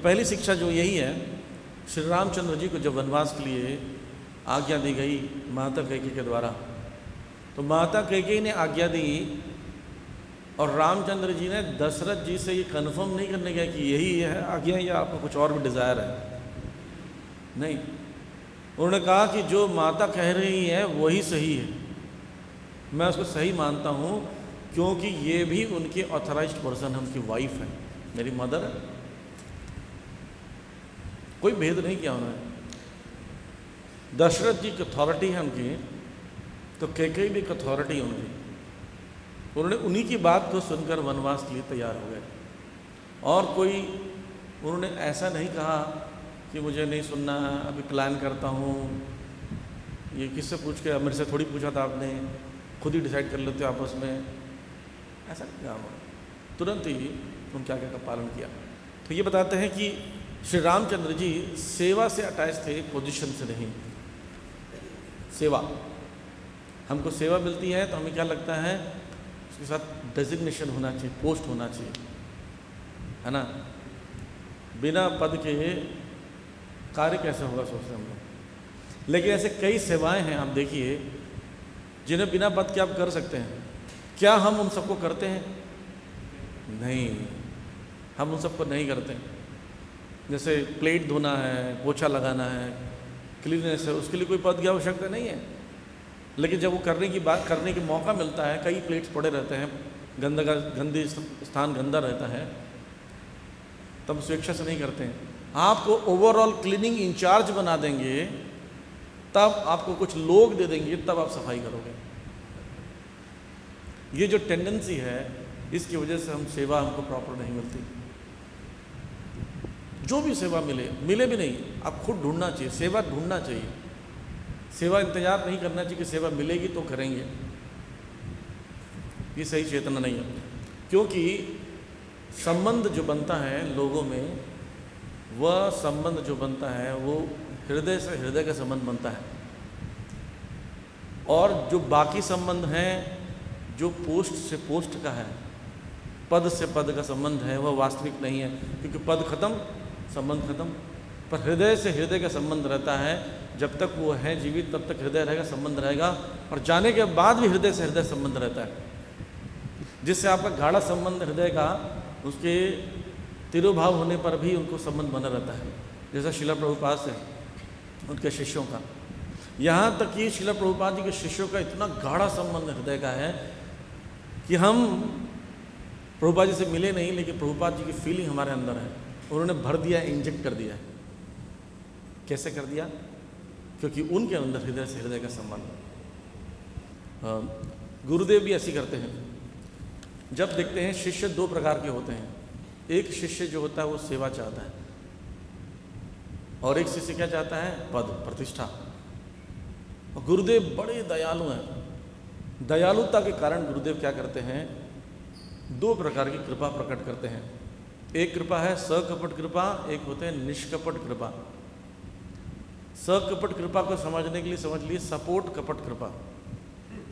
पहली शिक्षा जो यही है, श्री रामचंद्र जी को जब वनवास के लिए आज्ञा दी गई माता कैकेयी के द्वारा, तो माता कैकेयी ने आज्ञा दी और रामचंद्र जी ने दशरथ जी से ये कन्फर्म नहीं करने गया कि यही है आज्ञा या आपको कुछ और भी डिज़ायर है। नहीं, उन्होंने कहा कि जो माता कह रही है वही सही है, मैं उसको सही मानता हूँ, क्योंकि ये भी उनके ऑथराइज्ड पर्सन है, उनकी वाइफ है, मेरी मदर है। कोई भेद नहीं किया उन्होंने। दशरथ जी की अथॉरिटी है उनकी, तो कैकेयी भी एक अथॉरिटी है उनकी। उन्होंने उन्हीं की बात को सुनकर वनवास के लिए तैयार हो गए। और कोई उन्होंने ऐसा नहीं कहा कि मुझे नहीं सुनना, अभी प्लान करता हूँ, ये किससे पूछ के, मेरे से थोड़ी पूछा था आपने, खुद ही डिसाइड कर लेते हो आपस में, ऐसा नहीं कहा उन्होंने। तुरंत ही उनके आज्ञा का पालन किया। तो ये बताते हैं कि श्री रामचंद्र जी सेवा से अटैच थे, पोजीशन से नहीं। सेवा, हमको सेवा मिलती है तो हमें क्या लगता है, उसके साथ डेजिग्नेशन होना चाहिए, पोस्ट होना चाहिए, है ना। बिना पद के कार्य कैसे होगा सोचते हम लोग। लेकिन ऐसे कई सेवाएं हैं, आप देखिए, जिन्हें बिना पद के आप कर सकते हैं। क्या हम उन सबको करते हैं? नहीं, हम उन सबको नहीं करते। जैसे प्लेट धोना है, पोछा लगाना है, क्लीननेस है, उसके लिए कोई पद की आवश्यकता नहीं है। लेकिन जब वो करने की बात करने का मौका मिलता है, कई प्लेट्स पड़े रहते हैं, गंदे स्थान गंदा रहता है, तब स्वेच्छा से नहीं करते हैं। आपको ओवरऑल क्लीनिंग इंचार्ज बना देंगे, तब आपको कुछ लोग दे देंगे, तब आप सफाई करोगे। ये जो टेंडेंसी है, इसकी वजह से हम सेवा हमको प्रॉपर नहीं मिलती। जो भी सेवा मिले, मिले भी नहीं, आप खुद ढूंढना चाहिए, सेवा ढूंढना चाहिए। सेवा इंतजार नहीं करना चाहिए कि सेवा मिलेगी तो करेंगे, ये सही चेतना नहीं है। क्योंकि संबंध जो बनता है लोगों में, वह संबंध जो बनता है वो हृदय से हृदय का संबंध बनता है। और जो बाकी संबंध हैं, जो पोस्ट से पोस्ट का है, पद से पद का संबंध है, वह वास्तविक नहीं है। क्योंकि पद खत्म, संबंध खत्म। पर हृदय से हृदय का संबंध रहता है। जब तक वो है जीवित, तब तक हृदय रहेगा, संबंध रहेगा। और जाने के बाद भी हृदय से हृदय संबंध रहता है। जिससे आपका गाढ़ा संबंध हृदय का, उसके तिरोभाव होने पर भी उनको संबंध बना रहता है। जैसा शिला प्रभुपाद से उनके शिष्यों का, यहाँ तक कि शिला प्रभुपाद जी के शिष्यों का इतना गाढ़ा संबंध हृदय का है कि हम प्रभुपाद जी से मिले नहीं, लेकिन प्रभुपाद जी की फीलिंग हमारे अंदर है। उन्होंने भर दिया, इंजेक्ट कर दिया। कैसे कर दिया? क्योंकि उनके अंदर हृदय से हृदय का संबंध। गुरुदेव भी ऐसी करते हैं। जब देखते हैं शिष्य दो प्रकार के होते हैं। एक शिष्य जो होता है वो सेवा चाहता है, और एक शिष्य क्या चाहता है? पद, प्रतिष्ठा। और गुरुदेव बड़े दयालु हैं। दयालुता के कारण गुरुदेव क्या करते हैं? दो प्रकार की कृपा प्रकट करते हैं। एक कृपा है सकपट कृपा, एक होते हैं निष्कपट कृपा। सकपट कृपा को समझने के लिए समझ लिए सपोर्ट कपट कृपा।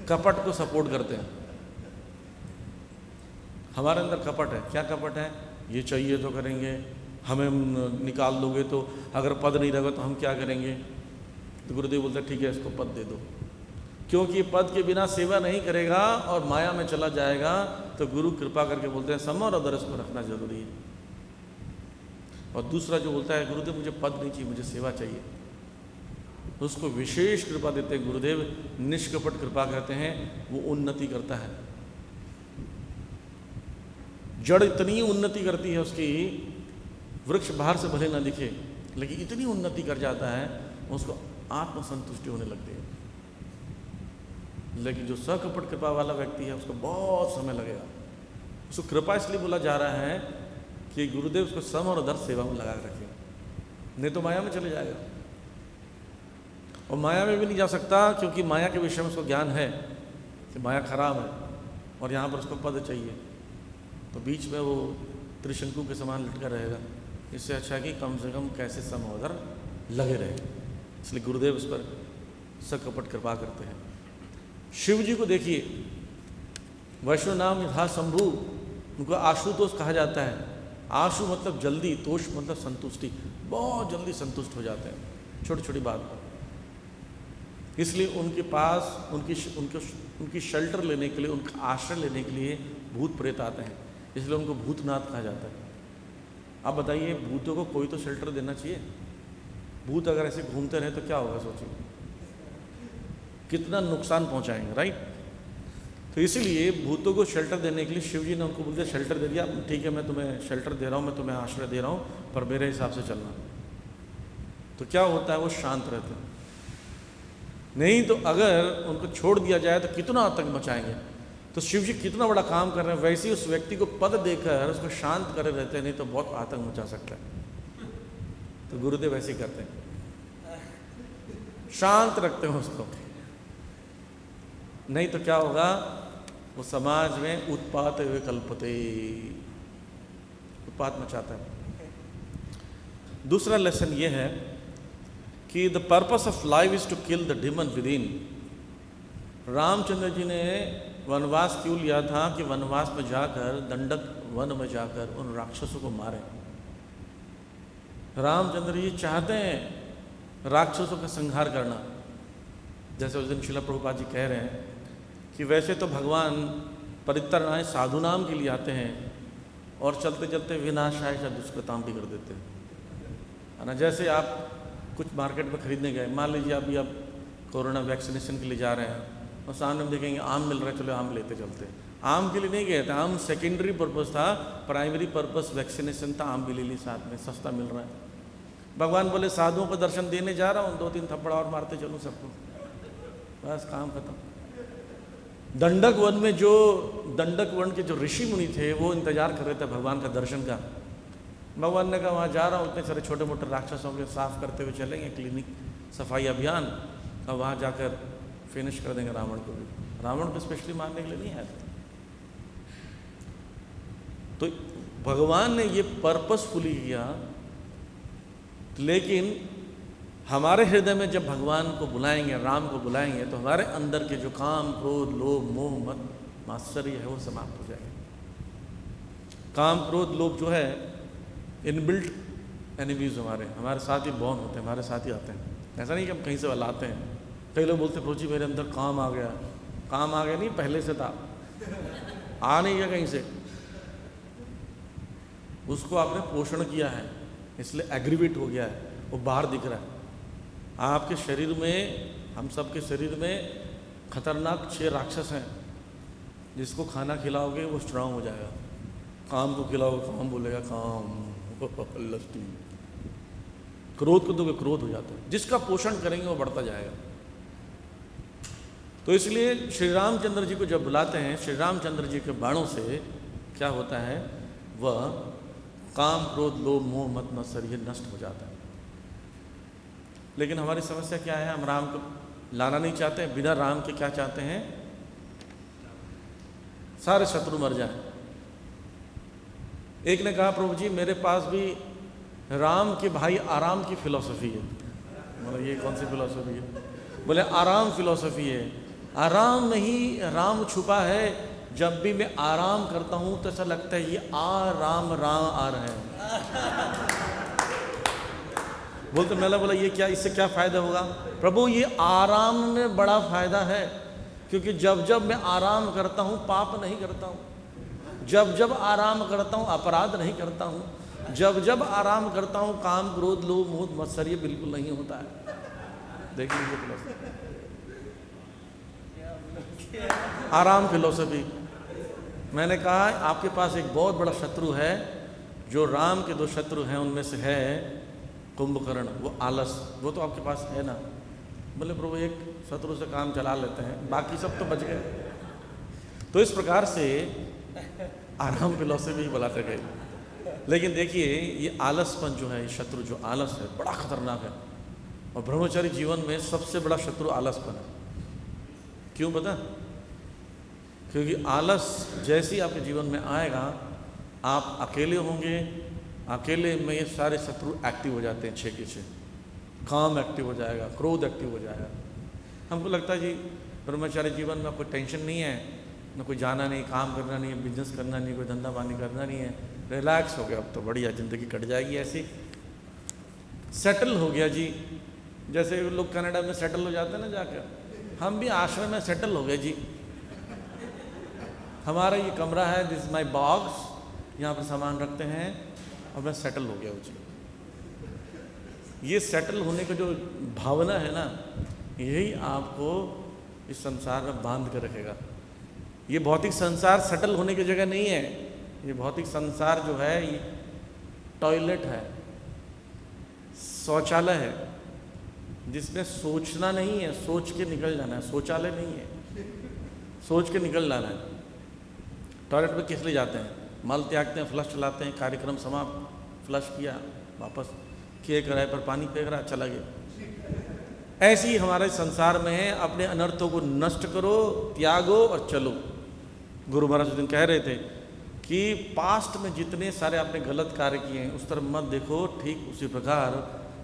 कपट को सपोर्ट करते हैं। हमारे अंदर कपट है। क्या कपट है? ये चाहिए तो करेंगे, हमें निकाल दोगे तो, अगर पद नहीं रहेगा तो हम क्या करेंगे? तो गुरुदेव बोलते ठीक है, इसको पद दे दो। क्योंकि पद के बिना सेवा नहीं करेगा और माया में चला जाएगा, तो गुरु कृपा करके बोलते हैं सम और आदर्श को रखना जरूरी है। और दूसरा जो बोलता है गुरुदेव मुझे पद नहीं चाहिए, मुझे सेवा चाहिए, उसको विशेष कृपा देते हैं गुरुदेव, निष्कपट कृपा कहते हैं। वो उन्नति करता है। जड़ इतनी उन्नति करती है उसकी, वृक्ष बाहर से भले ना दिखे, लेकिन इतनी उन्नति कर जाता है, उसको आत्मसंतुष्टि होने लगती है। लेकिन जो सकपट कृपा वाला व्यक्ति है, उसको बहुत समय लगेगा। उसको कृपा इसलिए बोला जा रहा है कि गुरुदेव उसको सम और आदर्श सेवा में लगा रखे, नहीं तो माया में चले जाएगा। और माया में भी नहीं जा सकता, क्योंकि माया के विषय में उसको ज्ञान है कि माया खराब है, और यहाँ पर उसको पद चाहिए, तो बीच में वो त्रिशंकु के समान लटका रहेगा। इससे अच्छा है कि कम से कम कैसे सम और आदर्श लगे रहे। इसलिए गुरुदेव उस पर सकपट कृपा करते हैं। शिव जी को देखिए, वैष्णव नाम यथा शंभु, उनको आशुतोष कहा जाता है। आशु मतलब जल्दी, तोष मतलब संतुष्टि, बहुत जल्दी संतुष्ट हो जाते हैं छोटी छोटी बात पर। इसलिए उनके पास उनकी शेल्टर लेने के लिए, उनका आश्रय लेने के लिए भूत प्रेत आते हैं, इसलिए उनको भूतनाथ कहा जाता है। आप बताइए, भूतों को कोई तो शेल्टर देना चाहिए। भूत अगर ऐसे घूमते रहे तो क्या होगा, सोचिए कितना नुकसान पहुंचाएंगे, राइट। तो इसीलिए भूतों को शेल्टर देने के लिए शिव जी ने उनको बोलते शेल्टर दे दिया, ठीक है मैं तुम्हें शेल्टर दे रहा हूँ, मैं तुम्हें आश्रय दे रहा हूँ, पर मेरे हिसाब से चलना। तो क्या होता है, वो शांत रहते हैं। नहीं तो अगर उनको छोड़ दिया जाए तो कितना आतंक मचाएंगे। तो शिव जी कितना बड़ा काम कर रहे हैं, वैसे ही उस व्यक्ति को पद देकर उसको शांत करे रहते हैं, नहीं तो बहुत आतंक मचा सकता है। तो गुरुदेव ऐसे ही करते हैं, शांत रखते हैं उसको, नहीं तो क्या होगा, वो समाज में उत्पात कल्पते, उत्पात मचाता है। दूसरा लेसन ये है कि the purpose of life is to kill the demon within. Ramchandra ji ने वनवास क्यों लिया था कि वनवास में जाकर, दंडक वन में जाकर उन राक्षसों को मारे। रामचंद्र जी चाहते हैं राक्षसों का संहार करना। जैसे उस दिन श्रील प्रभुपाद जी कह रहे हैं कि वैसे तो भगवान परित्राणाय साधु नाम के लिए आते हैं और चलते चलते विनाशाय या दुष्कृताम भी कर देते हैं, है ना। जैसे आप कुछ मार्केट में खरीदने गए, मान लीजिए अभी आप कोरोना वैक्सीनेशन के लिए जा रहे हैं और सामने में देखेंगे आम मिल रहा है, चलो आम लेते चलते हैं। आम के लिए नहीं गए थे, आम सेकेंडरी पर्पस था, प्राइमरी पर्पस वैक्सीनेशन था, आम भी ले ली साथ में, सस्ता मिल रहा है। भगवान बोले साधुओं को दर्शन देने जा रहा हूँ, 2-3 थप्पड़ और मारते चलूँ सबको, बस काम खत्म। दंडक वन में जो दंडक वन के जो ऋषि मुनि थे वो इंतजार कर रहे थे भगवान का दर्शन का। भगवान ने कहा वहाँ जा रहा हूँ, इतने सारे छोटे मोटे राक्षसों के साफ करते हुए चलेंगे, क्लिनिक सफाई अभियान, और वहाँ जाकर फिनिश कर देंगे रावण को भी। रावण को स्पेशली मारने के लिए नहीं आए थे। तो भगवान ने ये पर्पसफुली किया, लेकिन हमारे हृदय में जब भगवान को बुलाएंगे, राम को बुलाएंगे, तो हमारे अंदर के जो काम, क्रोध, लोभ, मोह, मद, मात्सर्य है वो समाप्त हो जाएगा। काम, क्रोध, लोभ जो है इनबिल्ट एनिमीज हमारे साथ ही बॉर्न होते हैं, हमारे साथ ही आते हैं। ऐसा नहीं कि हम कहीं से लाते हैं। कई लोग बोलते प्रोची मेरे अंदर काम आ गया। काम आ गया नहीं, पहले से था, आ नहीं गया कहीं से, उसको आपने पोषण किया है, इसलिए एग्रीवेट हो गया है, वो बाहर दिख रहा है। आपके शरीर में, हम सबके शरीर में खतरनाक 6 राक्षस हैं। जिसको खाना खिलाओगे वो स्ट्रांग हो जाएगा, काम को खिलाओगे काम बोलेगा काम, लस्टी। क्रोध को दोगे क्रोध हो जाता है, जिसका पोषण करेंगे वो बढ़ता जाएगा। तो इसलिए श्री रामचंद्र जी को जब बुलाते हैं, श्री रामचंद्र जी के बाणों से क्या होता है, वह काम, क्रोध, लोभ, मोह, मद, मत्सर ये नष्ट हो जाता है। लेकिन हमारी समस्या क्या है, हम राम को लाना नहीं चाहते, बिना राम के क्या चाहते हैं, सारे शत्रु मर जाएं। एक ने कहा प्रभु जी मेरे पास भी राम के भाई आराम की फिलॉसफी है। मतलब ये कौन सी फिलॉसफी है? बोले आराम फिलॉसफी है। आराम में ही राम छुपा है। जब भी मैं आराम करता हूँ तो ऐसा लगता है ये राम आ रहे हैं। बोलते मैंने बोला ये क्या, इससे क्या फ़ायदा होगा? प्रभु ये आराम में बड़ा फ़ायदा है, क्योंकि जब जब मैं आराम करता हूँ पाप नहीं करता हूँ, जब जब आराम करता हूँ अपराध नहीं करता हूँ, जब जब आराम करता हूँ काम, क्रोध, लोभ, मोह, मत्सर्य बिल्कुल नहीं होता है। देख लीजिए फिलॉसफी, आराम फिलॉसफी। मैंने कहा आपके पास एक बहुत बड़ा शत्रु है, जो राम के 2 शत्रु हैं उनमें से है कुंभकर्ण, वो आलस, वो तो आपके पास है ना। बोले प्रभु एक शत्रु से काम चला लेते हैं, बाकी सब तो बच गए। तो इस प्रकार से आराम फिलॉसफी बुलाते गए। लेकिन देखिए ये आलसपन जो है, ये शत्रु जो आलस है बड़ा खतरनाक है, और ब्रह्मचारी जीवन में सबसे बड़ा शत्रु आलसपन है। क्यों पता? क्योंकि आलस जैसे ही आपके जीवन में आएगा, आप अकेले होंगे, अकेले में ये सारे शत्रु एक्टिव हो जाते हैं 6 के 6। काम एक्टिव हो जाएगा, क्रोध एक्टिव हो जाएगा। हमको लगता है जी ब्रह्मचारी जीवन में आपको टेंशन नहीं है, न कोई जाना नहीं, काम करना नहीं है, बिजनेस करना नहीं, कोई धंधा पानी करना नहीं है, रिलैक्स हो गया, अब तो बढ़िया ज़िंदगी कट जाएगी ऐसी, सेटल हो गया जी। जैसे लोग कनाडा में सेटल हो जाते हैं ना जाकर, हम भी आश्रम में सेटल हो गए जी। हमारा ये कमरा है, दिस इज माई बॉक्स, यहाँ पर सामान रखते हैं और मैं सेटल हो गया हूँ जी। ये सेटल होने का जो भावना है ना, यही आपको इस संसार में बांध कर रखेगा। ये भौतिक संसार सेटल होने की जगह नहीं है। ये भौतिक संसार जो है ये टॉयलेट है, शौचालय है, जिसमें सोचना नहीं है, सोच के निकल जाना है। शौचालय नहीं है, सोच के निकल जाना है। टॉयलेट में किस लिए जाते हैं? मल त्यागते हैं, फ्लश चलाते हैं, कार्यक्रम समाप्त, फ्लश किया, वापस किए कराए पर पानी फेंक रहा, चला गया। ऐसे ही हमारे संसार में है, अपने अनर्थों को नष्ट करो, त्यागो और चलो। गुरु महाराज उस दिन कह रहे थे कि पास्ट में जितने सारे आपने गलत कार्य किए हैं उस तरफ मत देखो, ठीक उसी प्रकार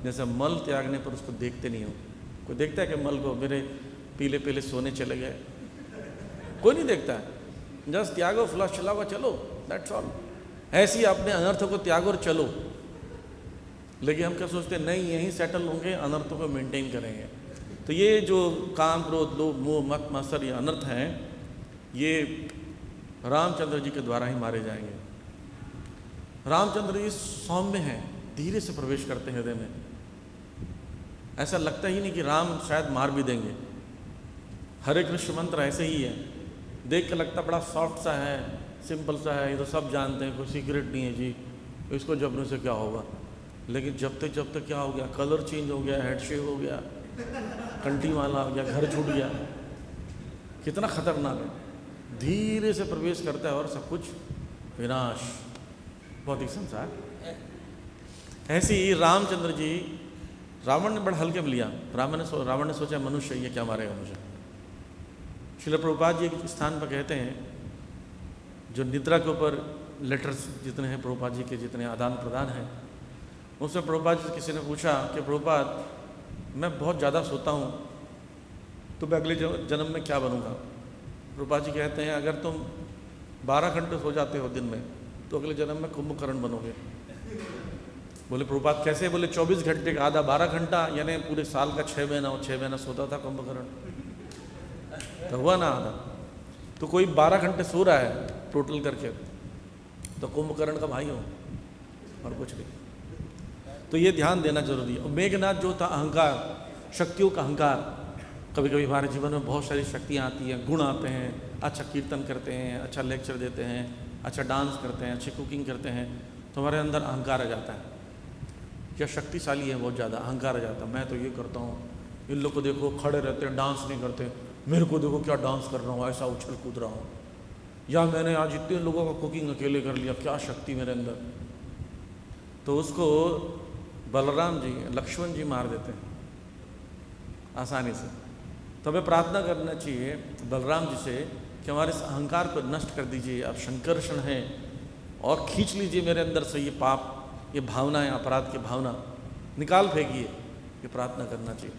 जैसे मल त्यागने पर उसको देखते नहीं हो। कोई देखता है कि मल को मेरे पीले पीले सोने चले गए? कोई नहीं देखता है। जस्ट त्यागो, फ्लश चलाओ, चलो, दैट्स ऑल। ऐसे ही अपने अनर्थों को त्यागो और चलो। लेकिन हम क्या सोचते हैं, नहीं यहीं सेटल होंगे, अनर्थों को मेंटेन करेंगे। तो ये जो काम, क्रोध, लोभ, मोह, मत, मत्सर, ये अनर्थ हैं, ये रामचंद्र जी के द्वारा ही मारे जाएंगे। रामचंद्र जी सौम्य हैं, धीरे से प्रवेश करते हैं हृदय में। ऐसा लगता ही नहीं कि राम शायद मार भी देंगे। हरे कृष्ण मंत्र ऐसे ही है, देख के लगता बड़ा सॉफ्ट सा है, सिंपल सा है, ये तो सब जानते हैं, कोई सीक्रेट नहीं है जी, इसको जपने से क्या होगा। लेकिन जब तक क्या हो गया, कलर चेंज हो गया, हेड शेव हो गया, कंटी वाला हो गया, घर छूट गया। कितना खतरनाक है। धीरे से प्रवेश करता है और सब कुछ विनाश, भौतिक संसार। ऐसे ही रामचंद्र जी, रावण ने बड़ा हल्के में लिया। रावण ने सोचा मनुष्य ये क्या मारेगा मुझे। श्रील प्रभुपाद जी एक स्थान पर कहते हैं, जो निद्रा के ऊपर लेटर्स जितने हैं प्रभुपाद जी के, जितने आदान प्रदान हैं, उससे प्रभुपाद जी किसी ने पूछा कि प्रभुपाद मैं बहुत ज़्यादा सोता हूँ, तो मैं अगले जन्म में क्या बनूँगा। प्रभुपाद जी कहते हैं, अगर तुम 12 घंटे सो जाते हो दिन में, तो अगले जन्म में कुंभकर्ण बनोगे। बोले प्रभुपाद कैसे? बोले 24 घंटे का आधा 12 घंटा, यानी पूरे साल का 6 महीना, और 6 महीना सोता था कुंभकर्ण, तो हुआ ना आधा। तो कोई 12 घंटे सो रहा है टोटल करके, तो कुंभकर्ण का भाई हो, और कुछ नहीं। तो ये ध्यान देना जरूरी है। और मेघनाथ जो था, अहंकार, शक्तियों का अहंकार। कभी कभी हमारे जीवन में बहुत सारी शक्तियाँ आती हैं, गुण आते हैं, अच्छा कीर्तन करते हैं, अच्छा लेक्चर देते हैं, अच्छा डांस करते हैं, अच्छी कुकिंग करते हैं, तो हमारे अंदर अहंकार आ जाता है। या शक्तिशाली है बहुत ज़्यादा, अहंकार आ जाता है, मैं तो ये करता हूँ, इन लोग को देखो खड़े रहते हैं, डांस नहीं करते, मेरे को देखो क्या डांस कर रहा हूँ, ऐसा उछल कूद रहा हूँ, या मैंने आज इतने लोगों का कुकिंग अकेले कर लिया, क्या शक्ति मेरे अंदर। तो उसको बलराम जी, लक्ष्मण जी मार देते हैं आसानी से। तो हमें प्रार्थना करना चाहिए बलराम जी से कि हमारे इस अहंकार को नष्ट कर दीजिए, आप शंकरषण हैं, और खींच लीजिए मेरे अंदर से ये पाप, ये भावना है, अपराध की भावना निकाल फेंकिए। ये प्रार्थना करना चाहिए।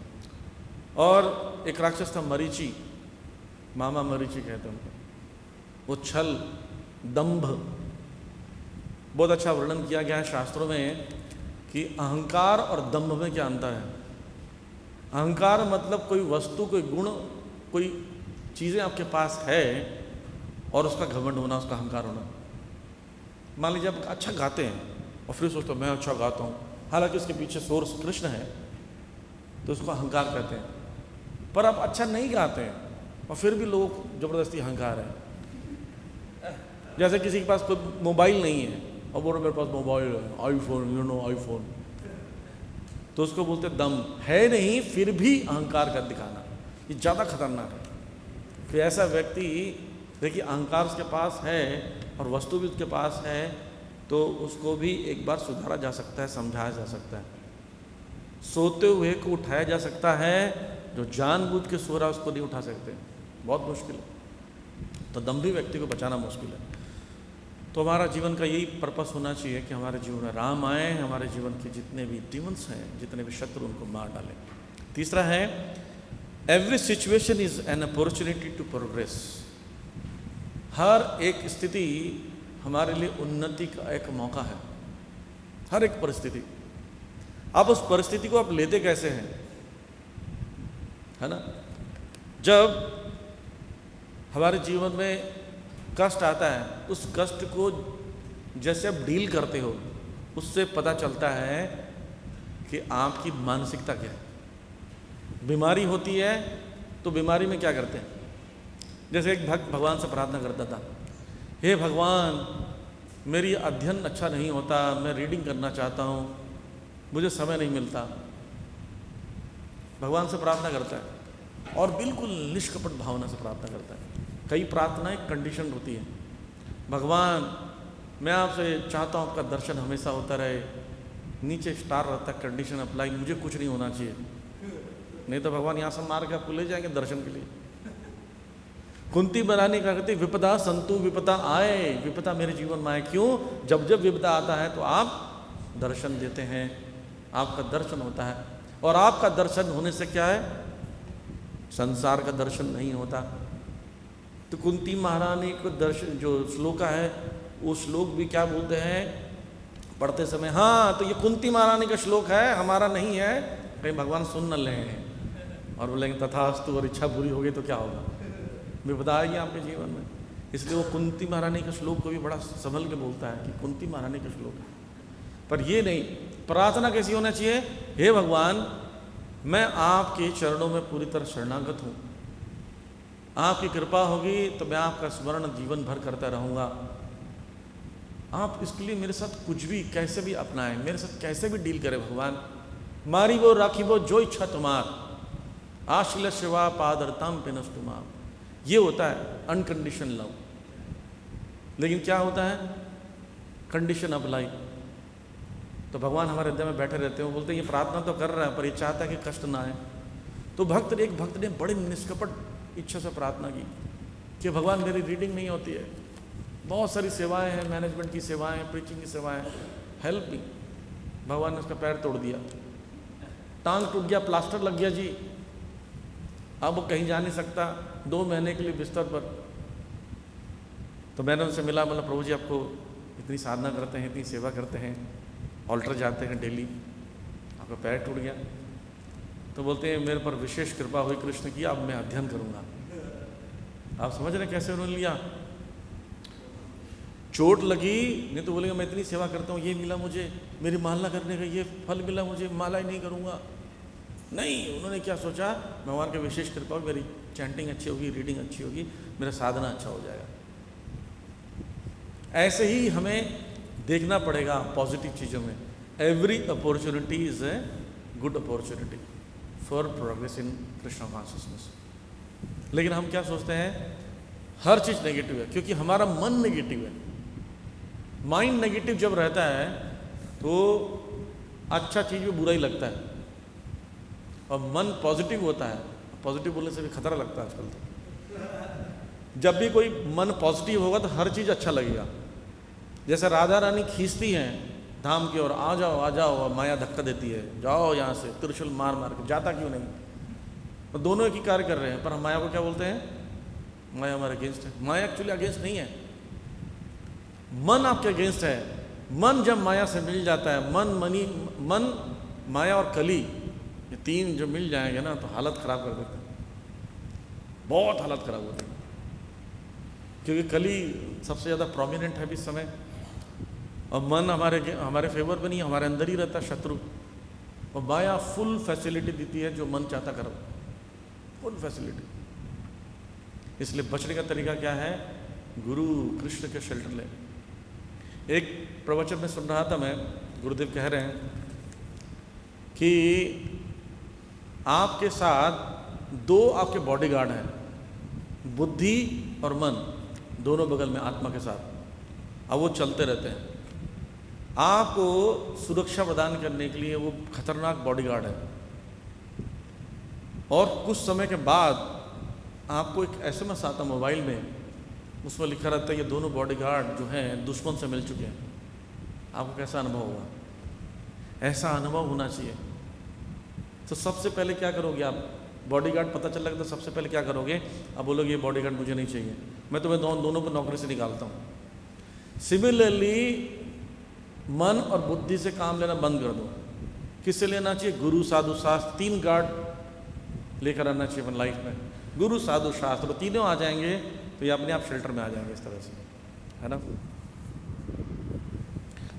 और एक राक्षस था मरीचि, मामा मरीचि कहते हैं उनको। वो छल, दंभ, बहुत अच्छा वर्णन किया गया है शास्त्रों में कि अहंकार और दंभ में क्या अंतर है। अहंकार मतलब कोई वस्तु, कोई गुण, कोई चीज़ें आपके पास है और उसका घमंड होना, उसका अहंकार होना। मान लीजिए आप अच्छा गाते हैं और फिर सोचते हो मैं अच्छा गाता हूँ, हालांकि उसके पीछे सोर्स कृष्ण है, तो उसको अहंकार कहते हैं। पर आप अच्छा नहीं गाते हैं और फिर भी लोग ज़बरदस्ती अहंकार है। जैसे किसी के पास कोई मोबाइल नहीं है और बोलो मेरे पास मोबाइल है, आईफोन, यू नो आईफोन, तो उसको बोलते दम है नहीं, फिर भी अहंकार का दिखाना, ये ज़्यादा खतरनाक है। फिर ऐसा व्यक्ति, देखिए अहंकार उसके पास है और वस्तु भी उसके पास है, तो उसको भी एक बार सुधारा जा सकता है, समझाया जा सकता है। सोते हुए को उठाया जा सकता है, जो जानबूझ के सो रहा उसको नहीं उठा सकते, बहुत मुश्किल है। तो दंभी व्यक्ति को बचाना मुश्किल है। तो हमारा जीवन का यही पर्पस होना चाहिए कि हमारे जीवन में राम आए, हमारे जीवन के जितने भी डिमंस हैं, जितने भी शत्रु, उनको मार डालें। तीसरा है, every situation is an opportunity to progress. हर एक स्थिति हमारे लिए उन्नति का एक मौका है, हर एक परिस्थिति। अब उस परिस्थिति को आप लेते कैसे हैं, है ना। जब हमारे जीवन में कष्ट आता है, उस कष्ट को जैसे आप डील करते हो, उससे पता चलता है कि आपकी मानसिकता क्या है। बीमारी होती है तो बीमारी में क्या करते हैं, जैसे एक भक्त भगवान से प्रार्थना करता था, हे भगवान मेरी अध्ययन अच्छा नहीं होता, मैं रीडिंग करना चाहता हूँ, मुझे समय नहीं मिलता। भगवान से प्रार्थना करता है और बिल्कुल निष्कपट भावना से प्रार्थना करता है। कई प्रार्थनाएं कंडीशन होती है, भगवान मैं आपसे चाहता हूँ आपका दर्शन हमेशा होता रहे, नीचे स्टार रहता है, कंडीशन अप्लाई, मुझे कुछ नहीं होना चाहिए, नहीं तो भगवान यहाँ से मार के आपको ले जाएंगे दर्शन के लिए। कुंती बनाने का कहते विपदा संतु विपदा आए, विपदा मेरे जीवन में आए, क्यों, जब जब विपदा आता है तो आप दर्शन देते हैं, आपका दर्शन होता है। और आपका दर्शन होने से क्या है, संसार का दर्शन नहीं होता। तो कुंती महारानी को दर्शन जो श्लोका है, वो श्लोक भी क्या बोलते हैं पढ़ते समय, हाँ तो ये कुंती महारानी का श्लोक है, हमारा नहीं है, कहीं भगवान सुन न लें और बोलेंगे तथास्तु और इच्छा पूरी होगी तो क्या होगा, विपदा आएगी आपके जीवन में। इसलिए वो कुंती महारानी का श्लोक को भी बड़ा संभल के बोलता है कि कुंती महारानी का श्लोक है। पर ये नहीं, प्रार्थना कैसी होना चाहिए, हे भगवान मैं आपके चरणों में पूरी तरह शरणागत हूँ, आपकी कृपा होगी तो मैं आपका स्मरण जीवन भर करता रहूँगा। आप इसके लिए मेरे साथ कुछ भी कैसे भी अपनाएं, मेरे साथ कैसे भी डील करें भगवान, मारी वो राखी वो जो इच्छा तुम्हार, आशील शिवा पादरताम पेनस तुम्हार। ये होता है अनकंडीशन लव। लेकिन क्या होता है कंडीशन अप्लाई। तो भगवान हमारे हृदय में बैठे रहते हैं, वो बोलते हैं ये प्रार्थना तो कर रहा है पर ये चाहता है कि कष्ट ना आए। तो एक भक्त ने बड़े निष्कपट इच्छा से प्रार्थना की कि भगवान मेरी रीडिंग नहीं होती है, बहुत सारी सेवाएं हैं, मैनेजमेंट की सेवाएं, प्रीचिंग की सेवाएं, हेल्प मी। भगवान ने उसका पैर तोड़ दिया, टांग टूट गया, प्लास्टर लग गया जी, अब वो कहीं जा नहीं सकता, 2 महीने के लिए बिस्तर पर। तो मैंने उनसे मिला, मतलब प्रभु जी आपको इतनी साधना करते हैं, इतनी सेवा करते हैं, ऑल्टर जाते हैं डेली, आपका पैर टूट गया। तो बोलते हैं मेरे पर विशेष कृपा हुई कृष्ण की, अब मैं अध्ययन करूँगा। आप समझ रहे कैसे उन्होंने लिया, चोट लगी, नहीं तो बोलेगा मैं इतनी सेवा करता हूँ, ये मिला मुझे, मेरी माला करने का ये फल मिला मुझे, माला ही नहीं करूँगा। नहीं, उन्होंने क्या सोचा, भगवान की विशेष कृपा, मेरी चैंटिंग अच्छी होगी, रीडिंग अच्छी होगी, मेरा साधना अच्छा हो जाएगा। ऐसे ही हमें देखना पड़ेगा पॉजिटिव चीज़ों में। Every opportunity is a good opportunity for progress in Krishna consciousness. लेकिन हम क्या सोचते हैं, हर चीज़ नेगेटिव है, क्योंकि हमारा मन नेगेटिव है। माइंड नेगेटिव जब रहता है तो अच्छा चीज़ भी बुरा ही लगता है, और मन पॉजिटिव होता है, पॉजिटिव बोलने से भी खतरा लगता है आजकल तो। जब भी कोई मन पॉजिटिव होगा तो हर चीज़ अच्छा लगेगा। जैसे राधा रानी खींचती हैं धाम की ओर, आ जाओ आ जाओ, और माया धक्का देती है, जाओ यहाँ से, त्रिशूल मार मार के, जाता क्यों नहीं। तो दोनों एक ही कार्य कर रहे हैं, पर हम माया को क्या बोलते हैं, माया हमारे अगेंस्ट है। माया एक्चुअली अगेंस्ट नहीं है, मन आपके अगेंस्ट है। मन जब माया से मिल जाता है, मन माया और कली, ये 3 जो मिल जाएंगे ना तो हालत ख़राब कर देते हैं, बहुत हालत ख़राब होती है। क्योंकि कली सबसे ज़्यादा प्रोमिनेंट है इस समय, और मन हमारे फेवर में नहीं, हमारे अंदर ही रहता है शत्रु। और माया फुल फैसिलिटी देती है, जो मन चाहता करो, फुल फैसिलिटी। इसलिए बचने का तरीका क्या है, गुरु कृष्ण के शेल्टर ले। एक प्रवचन में सुन रहा था मैं, गुरुदेव कह रहे हैं कि आपके साथ 2 आपके बॉडीगार्ड हैं, बुद्धि और मन, दोनों बगल में आत्मा के साथ। अब वो चलते रहते हैं, आपको सुरक्षा प्रदान करने के लिए वो खतरनाक बॉडीगार्ड है। और कुछ समय के बाद आपको एक SMS आता मोबाइल में, उसमें लिखा रहता है ये दोनों बॉडीगार्ड जो हैं दुश्मन से मिल चुके हैं। आपको कैसा अनुभव होगा, ऐसा अनुभव होना चाहिए। तो सबसे पहले क्या करोगे आप, बॉडीगार्ड पता चल लगा तो सबसे पहले क्या करोगे, अब बोलोगे ये बॉडीगार्ड मुझे नहीं चाहिए, मैं तुम्हें दोनों को नौकरी से निकालता हूँ। सिमिलरली मन और बुद्धि से काम लेना बंद कर दो। किससे लेना चाहिए? गुरु, साधु, शास्त्र। 3 गार्ड लेकर आना चाहिए अपनी लाइफ में, गुरु, साधु, शास्त्र। तीनों आ जाएंगे तो ये अपने आप शेल्टर में आ जाएंगे इस तरह से, है ना।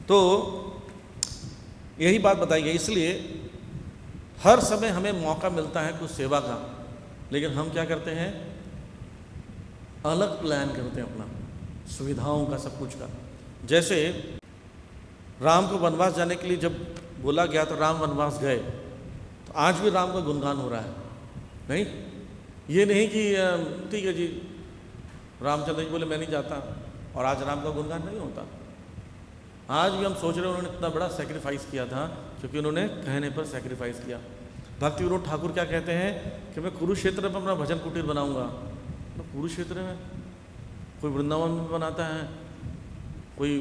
तो यही बात बताई गई। इसलिए हर समय हमें मौका मिलता है कुछ सेवा का, लेकिन हम क्या करते हैं? अलग प्लान करते हैं अपना, सुविधाओं का, सब कुछ का। जैसे राम को वनवास जाने के लिए जब बोला गया तो राम वनवास गए, तो आज भी राम का गुणगान हो रहा है। नहीं, ये नहीं कि ठीक है जी रामचंद्र जी बोले मैं नहीं जाता और आज राम का गुणगान नहीं होता। आज भी हम सोच रहे हैं उन्होंने इतना बड़ा सेक्रीफाइस किया था, क्योंकि उन्होंने कहने पर सेक्रीफाइस किया। भक्ति विनोद ठाकुर क्या कहते हैं कि मैं कुरुक्षेत्र में अपना भजन कुटीर बनाऊंगा। तो कुरुक्षेत्र में कोई वृंदावन में बनाता है, कोई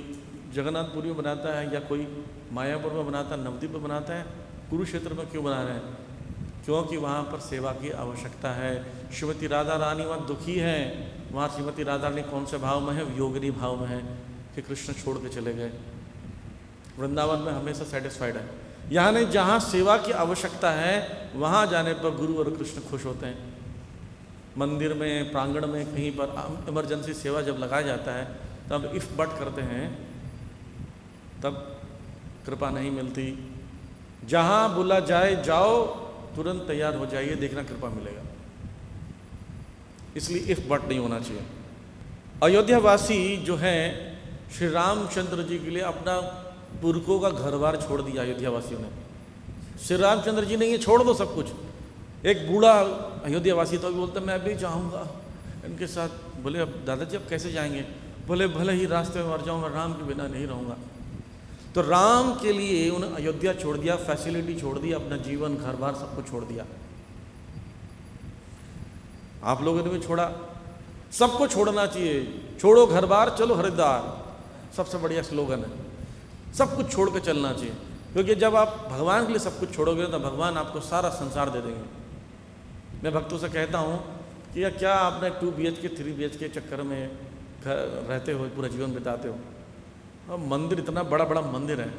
जगन्नाथपुरी में बनाता है, या कोई मायापुर में बनाता है, नवद्वीप में बनाता है, कुरुक्षेत्र में क्यों बना रहे हैं? क्योंकि वहाँ पर सेवा की आवश्यकता है। श्रीमती राधा रानी वहाँ दुखी हैं, वहाँ श्रीमती राधा रानी कौन से भाव में है? योगिनी भाव में है कि कृष्ण छोड़ के चले गए। वृंदावन में हमेशा सेटिस्फाइड है। यहाँ नहीं, जहाँ सेवा की आवश्यकता है वहाँ जाने पर गुरु और कृष्ण खुश होते हैं। मंदिर में, प्रांगण में, कहीं पर इमरजेंसी सेवा जब लगाया जाता है तब इफ बट करते हैं, तब कृपा नहीं मिलती। जहाँ बोला जाए जाओ, तुरंत तैयार हो जाइए, देखना कृपा मिलेगा। इसलिए इफ बट नहीं होना चाहिए। अयोध्यावासी जो हैं श्री रामचंद्र जी के लिए अपना पुरखों का घर बार छोड़ दिया अयोध्यावासियों ने। श्री रामचंद्र जी ने ये छोड़ दो सब कुछ। एक बूढ़ा अयोध्यावासी तो भी बोलते मैं भी जाऊंगा इनके साथ। बोले अब दादाजी अब कैसे जाएंगे? बोले भले ही रास्ते में मर जाऊंगा, राम के बिना नहीं रहूंगा। तो राम के लिए उन्हें अयोध्या छोड़ दिया, फैसिलिटी छोड़ दी, अपना जीवन, घर बार सब कुछ छोड़ दिया। आप लोगों ने भी छोड़ा, सबको छोड़ना चाहिए। छोड़ो घर बार, चलो हरिद्वार, सबसे बढ़िया स्लोगन है। सब कुछ छोड़ के चलना चाहिए, क्योंकि जब आप भगवान के लिए सब कुछ छोड़ोगे तो भगवान आपको सारा संसार दे देंगे। मैं भक्तों से कहता हूँ कि क्या आपने 2 BHK 3 BHK के चक्कर में रहते हो, पूरा जीवन बिताते हो? अब मंदिर, इतना बड़ा बड़ा मंदिर है,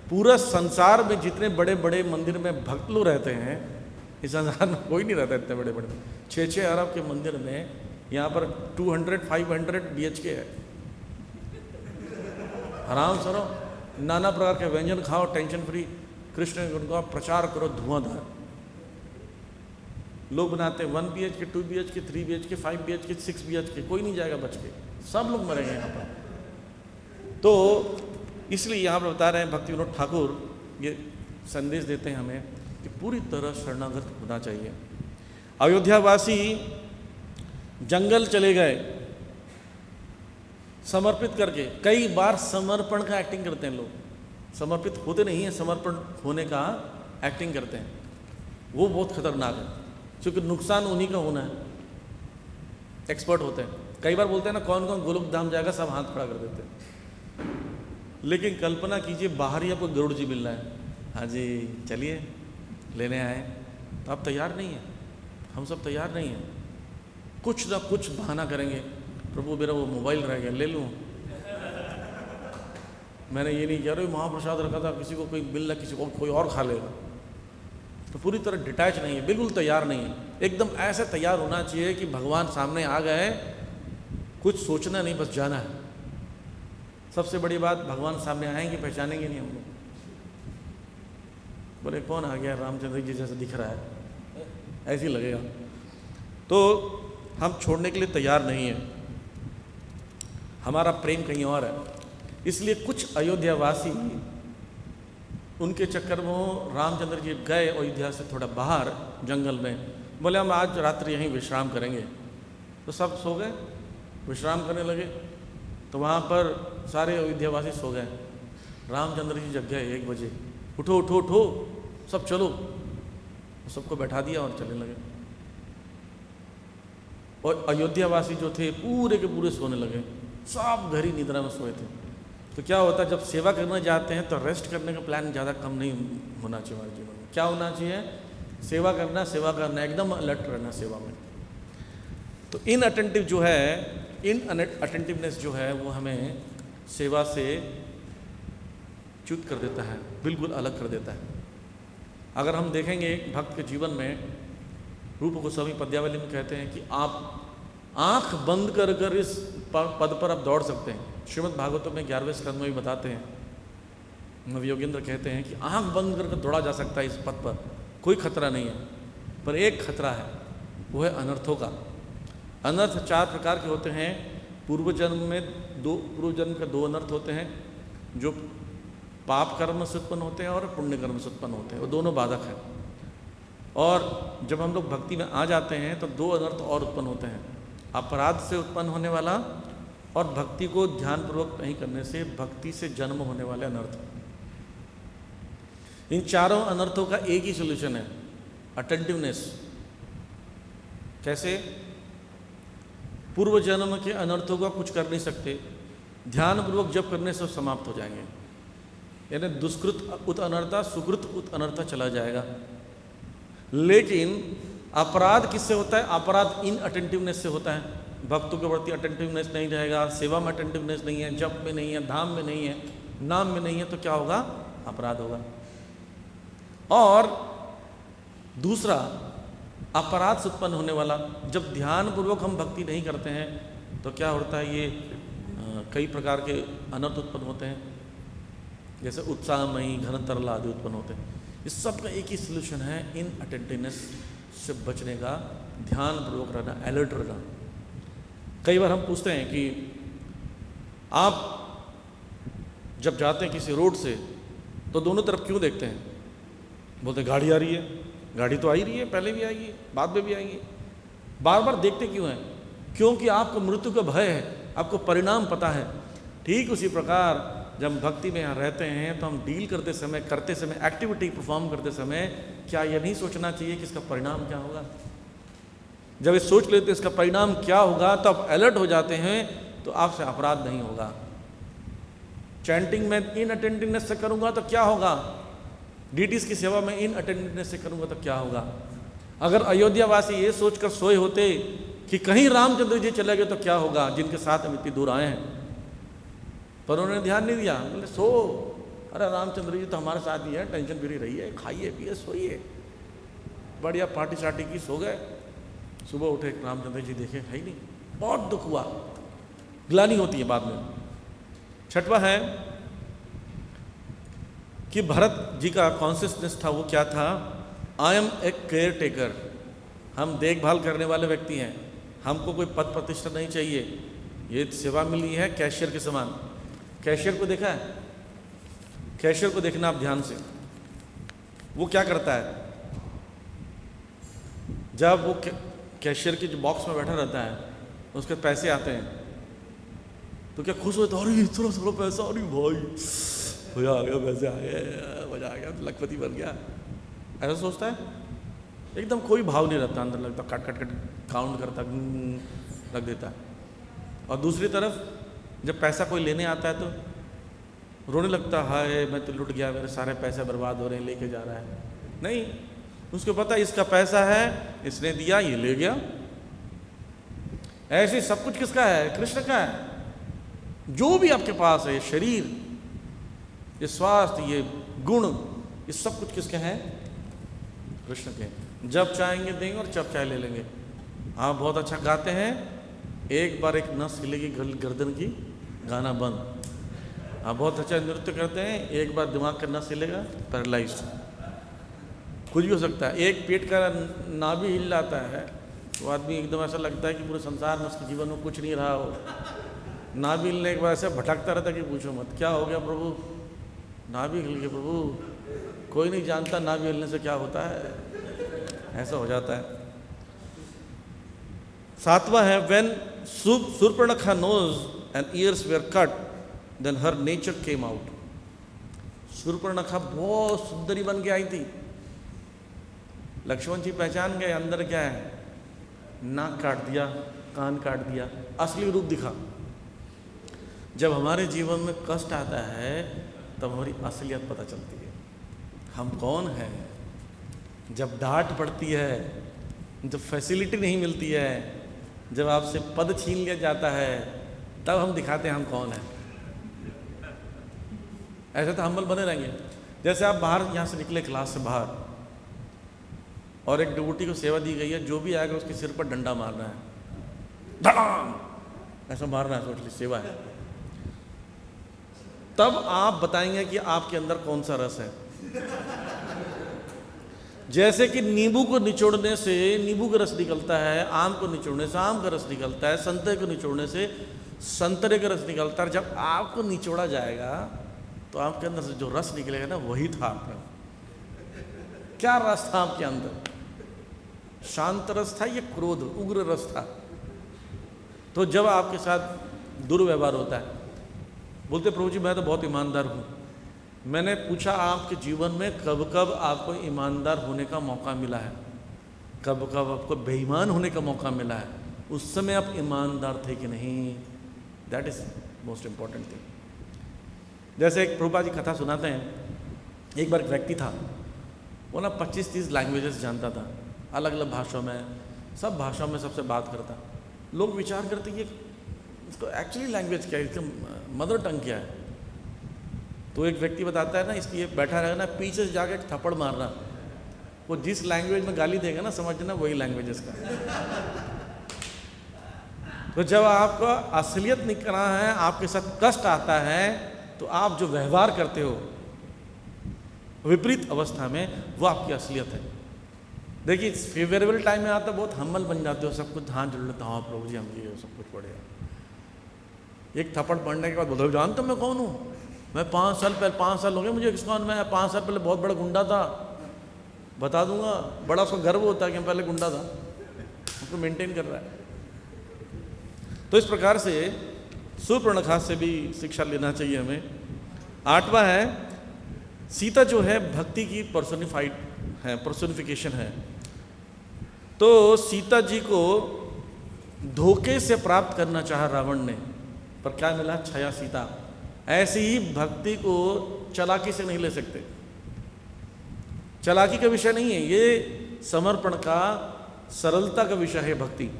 पूरा संसार में जितने बड़े बड़े मंदिर में भक्त लोग रहते हैं, इस संसार में कोई नहीं रहता इतने बड़े बड़े। 6-6 अरब के मंदिर में यहाँ पर 200-500 BHK है। आराम से रहो, नाना प्रकार के व्यंजन खाओ, टेंशन फ्री, कृष्ण उनका प्रचार करो धुआंधार। लोग बनाते हैं 1 BHK 2 BHK 3 BHK 5 BHK 6 BHK, कोई नहीं जाएगा बच के, सब लोग मरेंगे यहाँ पर। तो इसलिए यहाँ पर बता रहे हैं भक्ति विनोद ठाकुर, ये संदेश देते हैं हमें कि पूरी तरह शरणागत होना चाहिए। अयोध्यावासी जंगल चले गए समर्पित करके। कई बार समर्पण का एक्टिंग करते हैं लोग, समर्पित होते नहीं है, समर्पण होने का एक्टिंग करते हैं। वो बहुत खतरनाक है, क्योंकि नुकसान उन्हीं का होना है। एक्सपर्ट होते हैं। कई बार बोलते हैं ना कौन कौन गोलोक धाम जाएगा, सब हाथ खड़ा कर देते हैं। लेकिन कल्पना कीजिए बाहर ही आपको गरुड़ जी मिल रहा है, हाँ जी चलिए लेने आए, तो आप तैयार नहीं हैं, हम सब तैयार नहीं हैं। कुछ ना कुछ बहाना करेंगे, प्रभु मेरा वो मोबाइल रह गया, ले लूँ, मैंने ये नहीं किया, महाप्रसाद रखा था, किसी को कोई मिल रहा, किसी को कोई और खा लेगा। तो पूरी तरह डिटैच नहीं है, बिल्कुल तैयार नहीं है। एकदम ऐसे तैयार होना चाहिए कि भगवान सामने आ गए, कुछ सोचना नहीं, बस जाना है। सबसे बड़ी बात, भगवान सामने आएंगे पहचानेंगे नहीं हम लोग। बोले कौन आ गया, रामचंद्र जी जैसा दिख रहा है, ऐसे ही लगेगा। तो हम छोड़ने के लिए तैयार नहीं है, हमारा प्रेम कहीं और है। इसलिए कुछ अयोध्यावासी उनके चक्कर में रामचंद्र जी गए अयोध्या से थोड़ा बाहर जंगल में, बोले हम आज रात्रि यहीं विश्राम करेंगे। तो सब सो गए, विश्राम करने लगे। तो वहाँ पर सारे अयोध्यावासी सो गए। रामचंद्र जी जग गए 1 बजे, उठो उठो उठो सब चलो, सबको बैठा दिया और चलने लगे। और अयोध्यावासी जो थे पूरे के पूरे सोने लगे, सब गहरी निद्रा में सोए थे। तो क्या होता है, जब सेवा करने जाते हैं तो रेस्ट करने का प्लान ज़्यादा कम नहीं होना चाहिए हमारे जीवन में। क्या होना चाहिए, सेवा करना, सेवा करना, एकदम अलर्ट रहना सेवा में। तो अटेंटिवनेस जो है वो हमें सेवा से च्युत कर देता है, बिल्कुल अलग कर देता है। अगर हम देखेंगे एक भक्त के जीवन में, रूप गोस्वामी पद्यावली में कहते हैं कि आप आंख बंद कर कर इस पद पर आप दौड़ सकते हैं। श्रीमद् भागवतम में 11वें स्कंद में भी बताते हैं, नवयोगेंद्र कहते हैं कि आंख बंद कर दौड़ा जा सकता है इस पद पर, कोई खतरा नहीं है। पर एक खतरा है, वो है अनर्थों का। अनर्थ 4 प्रकार के होते हैं। पूर्व जन्म के 2 अनर्थ होते हैं, जो पाप कर्म से उत्पन्न होते हैं और पुण्य कर्म से उत्पन्न होते हैं, वो दोनों बाधक हैं। और जब हम लोग भक्ति में आ जाते हैं तो 2 अनर्थ और उत्पन्न होते हैं, अपराध से उत्पन्न होने वाला और भक्ति को ध्यानपूर्वक नहीं करने से भक्ति से जन्म होने वाले अनर्थ। इन चारों अनर्थों का एक ही सॉल्यूशन है, अटेंटिवनेस। कैसे? पूर्व जन्म के अनर्थों का कुछ कर नहीं सकते, ध्यानपूर्वक जब करने से समाप्त हो जाएंगे। यानी दुष्कृत उत अनर्था, सुकृत उत अनर्था चला जाएगा। लेकिन अपराध किससे होता है? अपराध इन अटेंटिवनेस से होता है। भक्तों के प्रति अटेंटिवनेस नहीं रहेगा, सेवा में अटेंटिवनेस नहीं है, जप में नहीं है, धाम में नहीं है, नाम में नहीं है, तो क्या होगा? अपराध होगा। और दूसरा, अपराध से उत्पन्न होने वाला, जब ध्यानपूर्वक हम भक्ति नहीं करते हैं तो क्या होता है? ये कई प्रकार के अनर्थ उत्पन्न होते हैं, जैसे उत्साहमयी, घन तरल आदि उत्पन्न होते हैं। इस सब का एक ही सलूशन है, इन अटेंटिवनेस से बचने का, ध्यानपूर्वक रहना, अलर्ट रहना। कई बार हम पूछते हैं कि आप जब जाते हैं किसी रोड से तो दोनों तरफ क्यों देखते हैं? बोलते गाड़ी आ रही है, गाड़ी तो आ ही रही है, पहले भी आएगी, बाद में भी आएगी। बार बार देखते क्यों हैं? क्योंकि आपको मृत्यु का भय है, आपको परिणाम पता है। ठीक उसी प्रकार जब हम भक्ति में यहाँ रहते हैं तो हम डील करते समय, एक्टिविटी परफॉर्म करते समय क्या यह नहीं सोचना चाहिए कि इसका परिणाम क्या होगा? जब ये सोच लेते इसका परिणाम क्या होगा, तब अलर्ट हो जाते हैं, तो आपसे अपराध नहीं होगा। चैंटिंग में इन अटेंटिवनेस से करूँगा तो क्या होगा? डीटीज की सेवा में इन अटेंटिवनेस से करूँगा तो क्या होगा? अगर अयोध्यावासी ये सोचकर सोए होते कि कहीं रामचंद्र जी चले गए तो क्या होगा, जिनके साथ हम इतनी दूर आए हैं, पर उन्होंने ध्यान नहीं दिया। बोले सो, अरे रामचंद्र जी तो हमारे साथ ही है, टेंशन फ्री रहिए, खाइए पिए सोइए, बढ़िया पार्टी शार्टी की, सो गए। सुबह उठे, रामचंद्र जी देखे, है ही नहीं, बहुत दुख हुआ, ग्लानि होती है बाद में। छठवां है कि भरत जी का कॉन्शियसनेस था, वो क्या था? I am a caretaker, हम देखभाल करने वाले व्यक्ति हैं, हमको कोई पद प्रतिष्ठा नहीं चाहिए। ये सेवा मिली है कैशियर के समान। कैशियर को देखा है? कैशियर को देखना आप ध्यान से, वो क्या करता है? जब वो कैशियर के जो बॉक्स में बैठा रहता है, उसके पैसे आते हैं तो क्या खुश होता है? अरे इतना सारा पैसा, अरे भाई मजा आ गया, पैसे आ गए, मजा आ गया, लखपति बन गया, ऐसा सोचता है? एकदम कोई भाव नहीं रहता अंदर, लगता कट कट कट काउंट करता, रख देता है। और दूसरी तरफ जब पैसा कोई लेने आता है तो रोने लगता है, हाय मैं तो लुट गया, मेरे सारे पैसे बर्बाद हो रहे हैं, लेके जा रहा है। नहीं, उसको पता इसका पैसा है, इसने दिया, ये ले गया। ऐसे सब कुछ किसका है? कृष्ण का है। जो भी आपके पास है, ये शरीर, ये स्वास्थ्य, ये गुण, ये सब कुछ किसके हैं? कृष्ण के। जब चाहेंगे देंगे और जब चाहे ले लेंगे। आप बहुत अच्छा गाते हैं, एक बार एक नस हिलेगी गर्दन की, गाना बंद। आप बहुत अच्छा नृत्य करते हैं, एक बार दिमाग का नस हिलेगा, पैरालाइज। कुछ भी हो सकता है। एक पेट का नाभि हिल जाता है तो आदमी एकदम ऐसा लगता है कि पूरे संसार में उसके जीवन में कुछ नहीं रहा हो। नाभि हिलने के बाद ऐसे भटकता रहता है कि पूछो मत, क्या हो गया प्रभु, नाभि हिल गया प्रभु, कोई नहीं जानता नाभि हिलने से क्या होता है, ऐसा हो जाता है। सातवां है, when Surpanakha nose and ears were cut, then her nature came out. Surpanakha बहुत सुंदरी बन के आई थी। लक्ष्मण जी पहचान गए अंदर क्या है, नाक काट दिया, कान काट दिया, असली रूप दिखा। जब हमारे जीवन में कष्ट आता है तब हमारी असलियत पता चलती है, हम कौन हैं। जब डांट पड़ती है, जब फैसिलिटी नहीं मिलती है, जब आपसे पद छीन लिया जाता है तब हम दिखाते हैं हम कौन हैं। ऐसे तो हम्बल बने रहेंगे। जैसे आप बाहर यहाँ से निकले क्लास से बाहर और एक डिवोटी को सेवा दी गई है, जो भी आएगा उसके सिर पर डंडा मारना है, धड़ाम ऐसा मारना है, सोच ली सेवा है। तब आप बताएंगे कि आपके अंदर कौन सा रस है। जैसे कि नींबू को निचोड़ने से नींबू का रस निकलता है, आम को निचोड़ने से आम का रस निकलता है, संतरे को निचोड़ने से संतरे का रस निकलता है। जब आपको निचोड़ा जाएगा तो आपके अंदर से जो रस निकलेगा ना, वही था आपका। क्या रस था आपके अंदर? शांत रस था या क्रोध उग्र रस था? तो जब आपके साथ दुर्व्यवहार होता है, बोलते प्रभु जी मैं तो बहुत ईमानदार हूँ। मैंने पूछा आपके जीवन में कब कब आपको ईमानदार होने का मौका मिला है, कब कब आपको बेईमान होने का मौका मिला है? उस समय आप ईमानदार थे कि नहीं? That is most important thing. जैसे एक प्रभुपाद जी कथा सुनाते हैं, एक बार एक व्यक्ति था, वो ना 25-30 लैंग्वेजेस जानता था, अलग अलग भाषाओं में, सब भाषाओं में सबसे बात करता। लोग विचार करते ये इसको एक्चुअली लैंग्वेज क्या है, इसका मदर टंग क्या है? तो एक व्यक्ति बताता है ना, इसकी ये बैठा रहेगा ना, पीछे से जाके एक थप्पड़ मारना, वो जिस लैंग्वेज में गाली देगा ना, समझना वही लैंग्वेज इसका। तो जब आपको असलियत निकलना है, आपके साथ कष्ट आता है, तो आप जो व्यवहार करते हो विपरीत अवस्था में, वो आपकी असलियत है। देखिए फेवरेबल टाइम में आता बहुत हम्बल बन जाते हो, सब कुछ हाथ जोड़ लेते, हाँ प्रभु जी हम ये सब कुछ पढ़ेगा। एक थप्पड़ पढ़ने के बाद बोलो जानते हो मैं कौन हूँ? मैं 5 साल हो गए मुझे इस्कॉन में, 5 साल पहले बहुत बड़ा गुंडा था, बता दूंगा। बड़ा उसको गर्व होता है कि मैं पहले गुंडा था, उसको मेंटेन कर रहा है। तो इस प्रकार से सूर्पणखा से भी शिक्षा लेना चाहिए हमें। 8वां है, सीता जो है भक्ति की पर्सोनिफाइड है, पर्सोनिफिकेशन है। तो सीता जी को धोखे से प्राप्त करना चाहा रावण ने, पर क्या मिला? छाया सीता। ऐसी ही भक्ति को चालाकी से नहीं ले सकते, चालाकी का विषय नहीं है ये, समर्पण का, सरलता का विषय है भक्ति।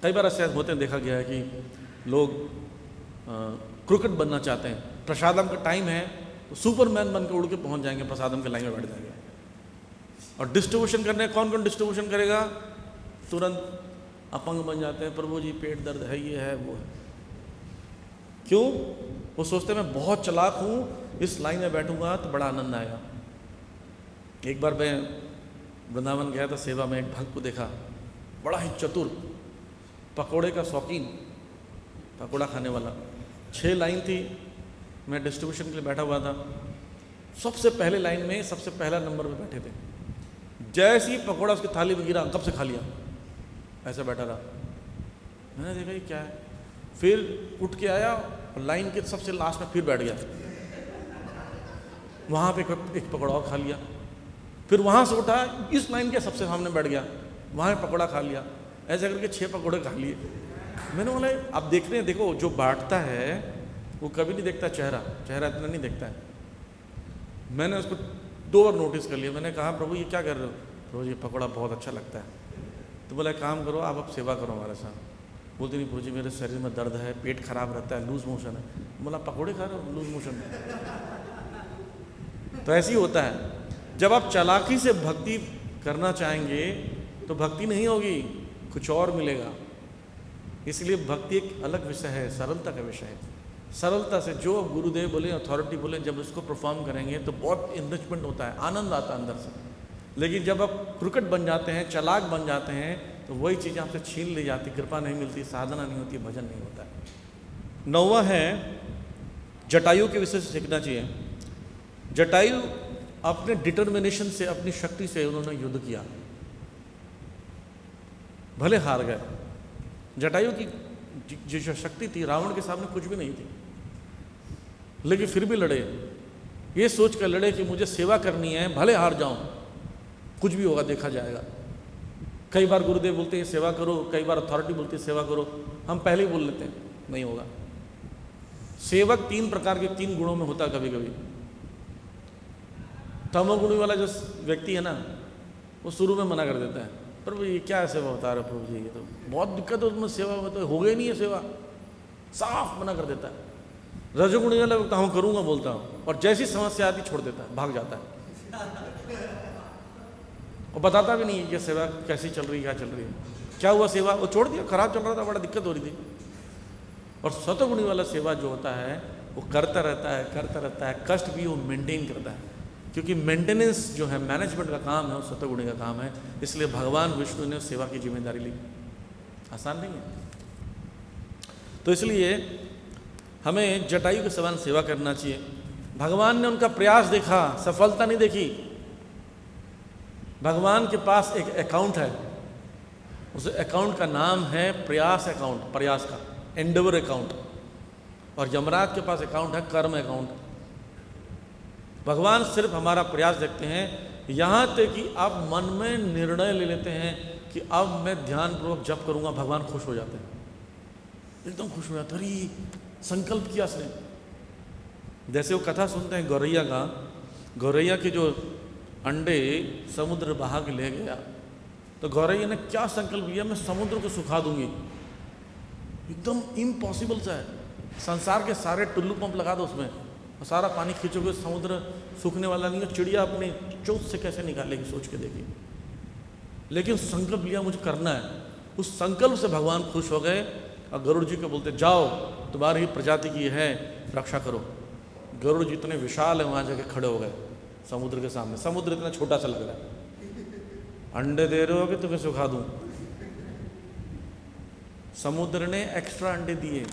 कई बार ऐसे होते हैं, देखा गया है कि लोग क्रिकेट बनना चाहते हैं, प्रसादम का टाइम है तो सुपरमैन बन के उड़ के पहुंच जाएंगे, प्रसादम के लाइन में बैठ जाएंगे। और डिस्ट्रीब्यूशन करने, कौन कौन डिस्ट्रीब्यूशन करेगा? तुरंत अपंग बन जाते हैं, प्रभु जी पेट दर्द है, ये है वो है। क्यों? वो सोचते हैं मैं बहुत चालाक हूँ, इस लाइन में बैठूंगा तो बड़ा आनंद आएगा। एक बार मैं वृंदावन गया था सेवा में, एक भक्त को देखा, बड़ा ही चतुर, पकोड़े का शौकीन, पकोड़ा खाने वाला। 6 लाइन थी, मैं डिस्ट्रीब्यूशन के लिए बैठा हुआ था, सबसे पहले लाइन में सबसे पहला नंबर पे बैठे थे। जैसे ही पकोड़ा उसकी थाली में गिरा, कब से खा लिया, ऐसा बैठा रहा। मैंने देखा ये क्या है, फिर उठ के आया और लाइन के सबसे लास्ट में फिर बैठ गया, वहाँ पे एक पकौड़ा और खा लिया। फिर वहाँ से उठा, इस लाइन के सबसे सामने बैठ गया, वहाँ पकौड़ा खा लिया। ऐसे करके 6 पकौड़े खा लिए। मैंने बोला आप देख रहे हैं, देखो जो बांटता है वो कभी नहीं देखता चेहरा, चेहरा इतना नहीं देखता है। मैंने उसको 2 बार नोटिस कर लिया। मैंने कहा प्रभु ये क्या कर रहे हो? प्रभु ये पकौड़ा बहुत अच्छा लगता है। तो बोला काम करो, आप अब सेवा करो हमारे साथ। बोलते नहीं प्रभु जी मेरे शरीर में दर्द है, पेट खराब रहता है, लूज मोशन है। बोला पकौड़े खा रहे हो लूज मोशन में? तो ऐसे ही होता है, जब आप चालाकी से भक्ति करना चाहेंगे तो भक्ति नहीं होगी, कुछ और मिलेगा। इसलिए भक्ति एक अलग विषय है, सरलता का विषय है। सरलता से जो गुरुदेव बोले, अथॉरिटी बोले, जब इसको परफॉर्म करेंगे तो बहुत इनरिचमेंट होता है, आनंद आता है अंदर से। लेकिन जब आप क्रिकेट बन जाते हैं, चालाक बन जाते हैं, तो वही चीज़ें आपसे छीन ली जाती, कृपा नहीं मिलती, साधना नहीं होती, भजन नहीं होता है। 9वां है, जटायु के विषय से सीखना चाहिए। जटायु अपने डिटर्मिनेशन से, अपनी शक्ति से उन्होंने युद्ध किया, भले हार गए। जटायु की जो शक्ति थी रावण के सामने कुछ भी नहीं थी, लेकिन फिर भी लड़े, ये सोच कर लड़े कि मुझे सेवा करनी है, भले हार जाऊं, कुछ भी होगा देखा जाएगा। कई बार गुरुदेव बोलते हैं सेवा करो, कई बार अथॉरिटी बोलती है सेवा करो, हम पहले ही बोल लेते हैं नहीं होगा। सेवक 3 प्रकार के 3 गुणों में होता है। कभी कभी तमोगुणी वाला जो व्यक्ति है ना, वो शुरू में मना कर देता है, प्रभु ये क्या सेवा बता रहे प्रभु जी, ये तो बहुत दिक्कत है उसमें, सेवा में तो हो गई नहीं है सेवा, साफ मना कर देता है। रजोगुणी वाला व्यक्ति हम करूँगा बोलता हूँ, और जैसी समस्या आती छोड़ देता है, भाग जाता है, और बताता भी नहीं है कि सेवा कैसी चल रही है, क्या चल रही है, क्या हुआ सेवा, वो छोड़ दिया, खराब चल रहा था, बड़ा दिक्कत हो रही थी। और सतगुणी वाला सेवा जो होता है वो करता रहता है, कष्ट भी वो मेंटेन करता है, क्योंकि मेंटेनेंस जो है, मैनेजमेंट का काम है, वो सतगुणी का काम है। इसलिए भगवान विष्णु ने सेवा की जिम्मेदारी ली, आसान नहीं है। तो इसलिए हमें जटायु के समान सेवा करना चाहिए। भगवान ने उनका प्रयास देखा, सफलता नहीं देखी। भगवान के पास एक अकाउंट है, उस अकाउंट का नाम है प्रयास अकाउंट, प्रयास का एंडेवर अकाउंट, और यमराज के पास अकाउंट है कर्म अकाउंट। भगवान सिर्फ हमारा प्रयास देखते हैं, यहाँ तक कि आप मन में निर्णय ले लेते हैं कि अब मैं ध्यानपूर्वक जप करूँगा, भगवान खुश हो जाते हैं, एकदम खुश हो जाते हैं, अरे संकल्प किया उसने। जैसे वो कथा सुनते हैं गौरैया का, गौरैया के जो अंडे समुद्र बहा के ले गया, तो गौरैया ने क्या संकल्प लिया, मैं समुद्र को सुखा दूंगी। एकदम इम्पॉसिबल सा है, संसार के सारे टुल्लू पंप लगा दो उसमें और सारा पानी खींचोगे, समुद्र सूखने वाला नहीं है। चिड़िया अपनी चोंच से कैसे निकालेगी, सोच के देखिए। लेकिन संकल्प लिया मुझे करना है, उस संकल्प से भगवान खुश हो गए और गरुड़ जी को बोलते जाओ तुम्हारी प्रजाति की है, रक्षा करो। गरुड़ जी इतने विशाल है, वहाँ जाके खड़े हो गए समुद्र के सामने। समुद्र इतना छोटा सा लग रहा है, अंडे दे रहे हो कि तुम्हें सुखा दूं। समुद्र ने एक्स्ट्रा अंडे दिए,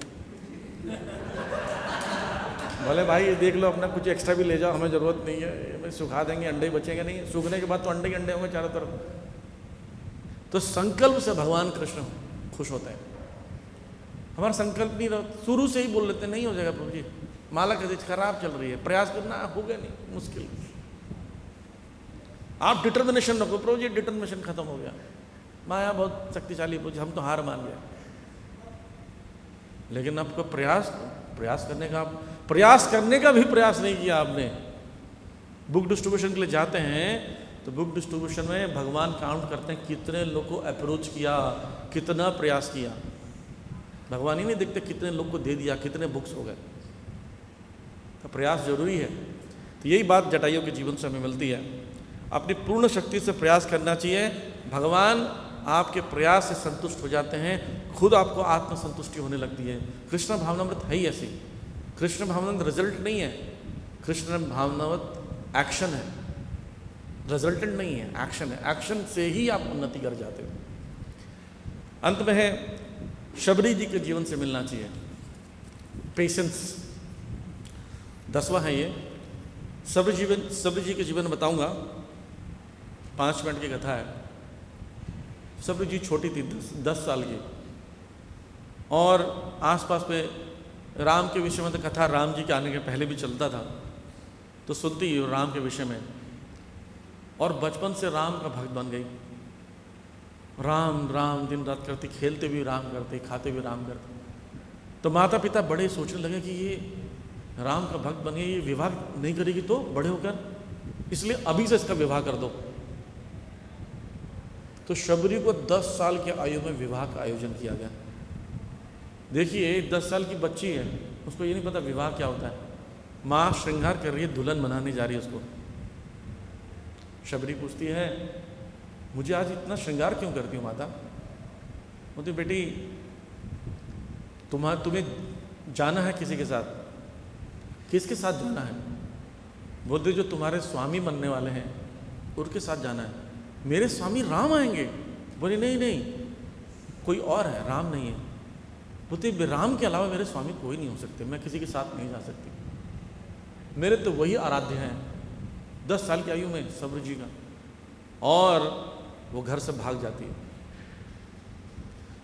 बोले भाई ये देख लो अपना, कुछ एक्स्ट्रा भी ले जाओ, हमें ज़रूरत नहीं है, मैं सुखा देंगे, अंडे ही बचेंगे नहीं, सूखने के बाद तो अंडे ही अंडे होंगे चारों तरफ। तो संकल्प से भगवान कृष्ण खुश होते हैं। हमारा संकल्प नहीं रहा, शुरू से ही बोल लेते नहीं हो जाएगा प्रभु जी, माला कहते खराब चल रही है, प्रयास करना होगा नहीं, मुश्किल। आप डिटर्मिनेशन रखो प्रभु जी, डिटर्मिनेशन खत्म हो गया, माया बहुत शक्तिशाली प्रभु जी, हम तो हार मान गए। लेकिन आपका प्रयास करने का भी प्रयास नहीं किया आपने। बुक डिस्ट्रीब्यूशन के लिए जाते हैं तो बुक डिस्ट्रीब्यूशन में भगवान काउंट करते हैं कितने लोग को अप्रोच किया, कितना प्रयास किया। भगवान ही नहीं देखते कितने लोग को दे दिया, कितने बुक्स हो गए। तो प्रयास जरूरी है। तो यही बात जटायु के जीवन से हमें मिलती है, अपनी पूर्ण शक्ति से प्रयास करना चाहिए। भगवान आपके प्रयास से संतुष्ट हो जाते हैं, खुद आपको आत्मसंतुष्टि होने लगती है। कृष्ण भावनामृत है ही ऐसी। कृष्ण भावनामृत रिजल्ट नहीं है, कृष्ण भावनामृत एक्शन है, रिजल्टेंट नहीं है, एक्शन है। एक्शन से ही आप उन्नति कर जाते हो। अंत में है शबरी जी के जीवन से मिलना चाहिए, पेशेंस। 10वां है ये शबरी जी के जीवन बताऊंगा, 5 मिनट की कथा है। शबरी जी छोटी थी, 10 साल की, और आसपास में राम के विषय में तो कथा राम जी के आने के पहले भी चलता था, तो सुनती राम के विषय में, और बचपन से राम का भक्त बन गई। राम राम दिन रात करती, खेलते भी राम करते, खाते भी राम करते। तो माता पिता बड़े सोचने लगे कि ये राम का भक्त बन गई, ये विवाह नहीं करेगी तो बड़े होकर, इसलिए अभी से इसका विवाह कर दो। तो शबरी को 10 साल की आयु में विवाह का आयोजन किया गया। देखिए 10 साल की बच्ची है, उसको ये नहीं पता विवाह क्या होता है। माँ श्रृंगार कर रही है, दुल्हन बनाने जा रही है उसको। शबरी पूछती है मुझे आज इतना श्रृंगार क्यों करती हो माता? बोलती बेटी तुम्हें जाना है किसी के साथ। किसके साथ जाना है? बोलते जो तुम्हारे स्वामी बनने वाले हैं उनके साथ जाना है। मेरे स्वामी राम आएंगे? बोले नहीं नहीं, कोई और है, राम नहीं है। बोलते राम के अलावा मेरे स्वामी कोई नहीं हो सकते, मैं किसी के साथ नहीं जा सकती, मेरे तो वही आराध्य हैं। 10 साल की आयु में शबरी जी का, और वो घर से भाग जाती है।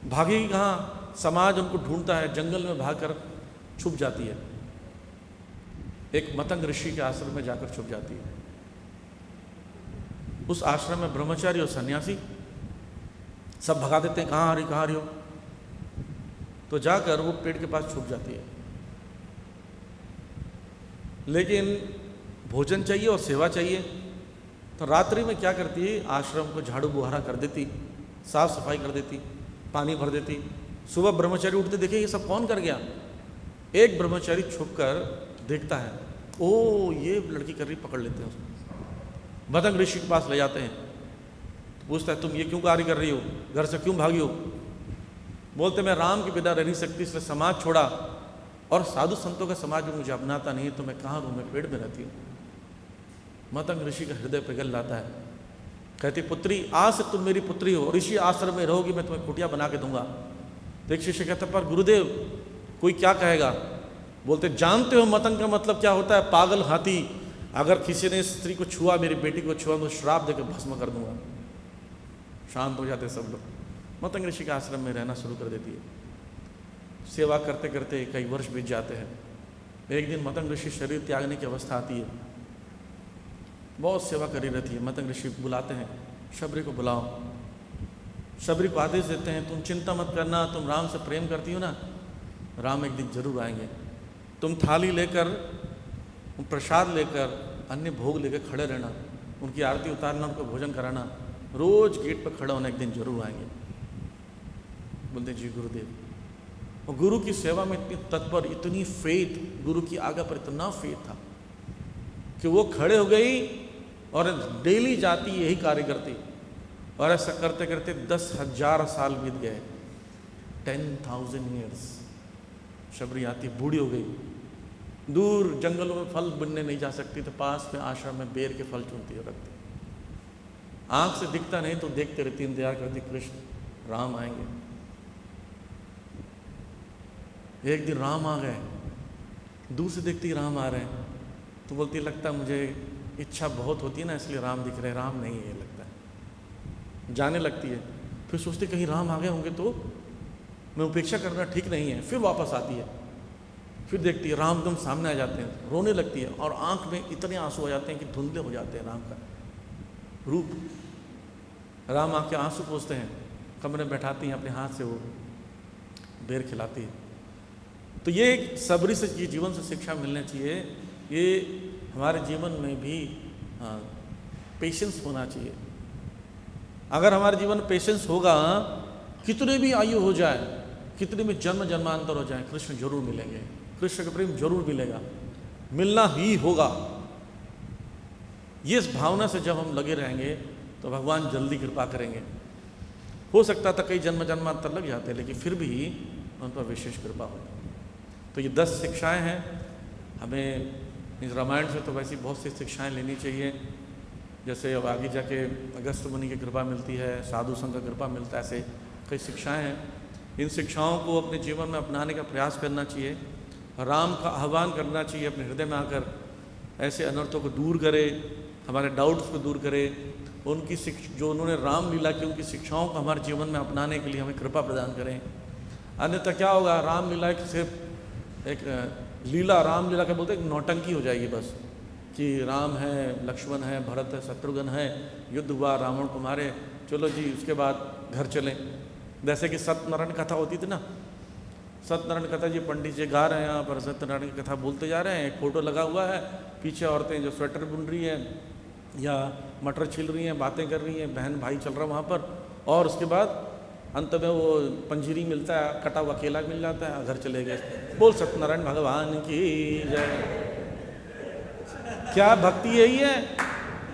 भागेगी कहाँ? समाज उनको ढूंढता है, जंगल में भागकर छुप जाती है, एक मतंग ऋषि के आश्रम में जाकर छुप जाती है। उस आश्रम में ब्रह्मचारी और सन्यासी सब भगा देते हैं, कहाँ आ रही हो। तो जाकर वो पेड़ के पास छुप जाती है। लेकिन भोजन चाहिए और सेवा चाहिए, तो रात्रि में क्या करती है, आश्रम को झाड़ू बुहारा कर देती साफ सफाई कर देती, पानी भर देती। सुबह ब्रह्मचारी उठते, देखे ये सब कौन कर गया। एक ब्रह्मचारी छुप कर देखता है, ओ ये लड़की कर रही, पकड़ लेते हैं उसको, मतंग ऋषि के पास ले जाते हैं। तो पूछता है, तुम ये क्यों कार्य कर रही हो, घर से क्यों भागी हो। बोलते मैं राम के बिना रह नहीं सकती, इसलिए समाज छोड़ा, और साधु संतों का समाज में मुझे अपनाता नहीं, तो मैं कहाँ रहूँ, मैं पेड़ में रहती हूँ। मतंग ऋषि का हृदय पिघल जाता है। कहती, पुत्री आज से तुम मेरी पुत्री हो, ऋषि आश्रम में रहोगी, मैं तुम्हें कुटिया बना के दूंगा। तो एक शिष्य कहता, पर गुरुदेव कोई क्या कहेगा। बोलते, जानते हो मतंग का मतलब क्या होता है, पागल हाथी। अगर किसी ने स्त्री को छुआ, मेरी बेटी को छुआ, तो श्राप देकर भस्म कर दूंगा। शांत हो जाते सब लोग। मतंग ऋषि के आश्रम में रहना शुरू कर देती है। सेवा करते करते कई वर्ष बीत जाते हैं। एक दिन मतंग ऋषि शरीर त्यागने की अवस्था आती है, बहुत सेवा करी रहती है। मतंग ऋषि बुलाते हैं, शबरी को बुलाओ। शबरी को आदेश देते हैं, तुम चिंता मत करना, तुम राम से प्रेम करती हो ना, राम एक दिन जरूर आएंगे। तुम थाली लेकर, प्रसाद लेकर, अन्य भोग लेकर खड़े रहना, उनकी आरती उतारना, उनको भोजन कराना, रोज गेट पर खड़ा होना, एक दिन जरूर आएंगे। बोलते जी गुरुदेव। और गुरु की सेवा में इतनी तत्पर, इतनी फेथ, गुरु की आज्ञा पर इतना फेथ था कि वो खड़े हो गई और डेली जाती, यही कार्य करती। और ऐसा करते करते 10,000 साल बीत गए, 10,000 ईयर्स। शबरी आती, बूढ़ी हो गई, दूर जंगलों में फल बनने नहीं जा सकती, तो पास में आश्रम में बेर के फल चुनती और रखती। आंख से दिखता नहीं तो देखते रहती, इंतजार करती, कृष्ण राम आएंगे। एक दिन राम आ गए, दूर से देखती राम आ रहे हैं, तो बोलती लगता मुझे इच्छा बहुत होती है ना, इसलिए राम दिख रहे, राम नहीं है लगता है। जाने लगती है, फिर सोचती कहीं राम आ गए होंगे तो मैं उपेक्षा करना ठीक नहीं है, फिर वापस आती है, फिर देखती है राम एकदम सामने आ जाते हैं, रोने लगती है और आंख में इतने आंसू आ जाते हैं कि धुंधले हो जाते हैं राम का रूप। राम आके आंसू पोंछते हैं, कमरे में बैठाती हैं, अपने हाथ से वो बेर खिलाती है। तो ये एक सबरी से, ये जीवन से शिक्षा मिलनी चाहिए। ये हमारे जीवन में भी पेशेंस होना चाहिए। अगर हमारे जीवन में पेशेंस होगा, कितने भी आयु हो जाए, कितने भी जन्म जन्मांतर हो जाए, कृष्ण जरूर मिलेंगे, कृष्ण का प्रेम जरूर मिलेगा, मिलना ही होगा। ये इस भावना से जब हम लगे रहेंगे तो भगवान जल्दी कृपा करेंगे। हो सकता था कई जन्म जन्मांतर लग जाते, लेकिन फिर भी उन पर विशेष कृपा होगी। तो ये 10 शिक्षाएं हैं। हमें इस रामायण से तो वैसी बहुत सी शिक्षाएं लेनी चाहिए। जैसे अब आगे जाके अगस्त मुनि की कृपा मिलती है, साधु संघ का कृपा मिलता है, ऐसे कई शिक्षाएं हैं। इन शिक्षाओं को अपने जीवन में अपनाने का प्रयास करना चाहिए। राम का आह्वान करना चाहिए, अपने हृदय में आकर ऐसे अनर्थों को दूर करे, हमारे डाउट्स को दूर करे। उनकी जो उन्होंने रामलीला की, उनकी शिक्षाओं को हमारे जीवन में अपनाने के लिए हमें कृपा प्रदान करें। अन्यथा क्या होगा, रामलीला सिर्फ एक लीला, रामलीला का बोलते एक नौटंकी हो जाएगी बस, कि राम है, लक्ष्मण है, भरत है, शत्रुघ्न है, युद्ध हुआ, रावण को मारे, चलो जी उसके बाद घर चलें। जैसे कि सत्यनारायण कथा होती थी ना, सत्यनारायण कथा जी पंडित जी गा रहे हैं, यहाँ पर सत्यनारायण की कथा बोलते जा रहे हैं, एक फोटो लगा हुआ है, पीछे औरतें जो स्वेटर बुन रही हैं या मटर छिल रही हैं, बातें कर रही हैं, बहन भाई चल रहा है वहाँ पर, और उसके बाद अंत में वो पंजीरी मिलता है, कटा हुआ केला मिल जाता है, घर चले गए। बोल सत्यनारायण भगवान की जय। क्या भक्ति यही है?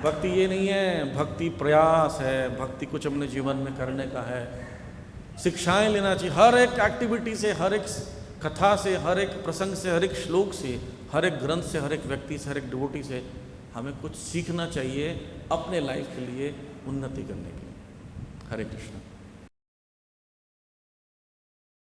भक्ति ये नहीं है, भक्ति प्रयास है, भक्ति कुछ अपने जीवन में करने का है। शिक्षाएं लेना चाहिए, हर एक एक्टिविटी से, हर एक कथा से, हर एक प्रसंग से, हर एक श्लोक से, हर एक ग्रंथ से, हर एक व्यक्ति से, हर एक डिवोटी से हमें कुछ सीखना चाहिए अपने लाइफ के लिए, उन्नति करने के लिए। हरे कृष्ण।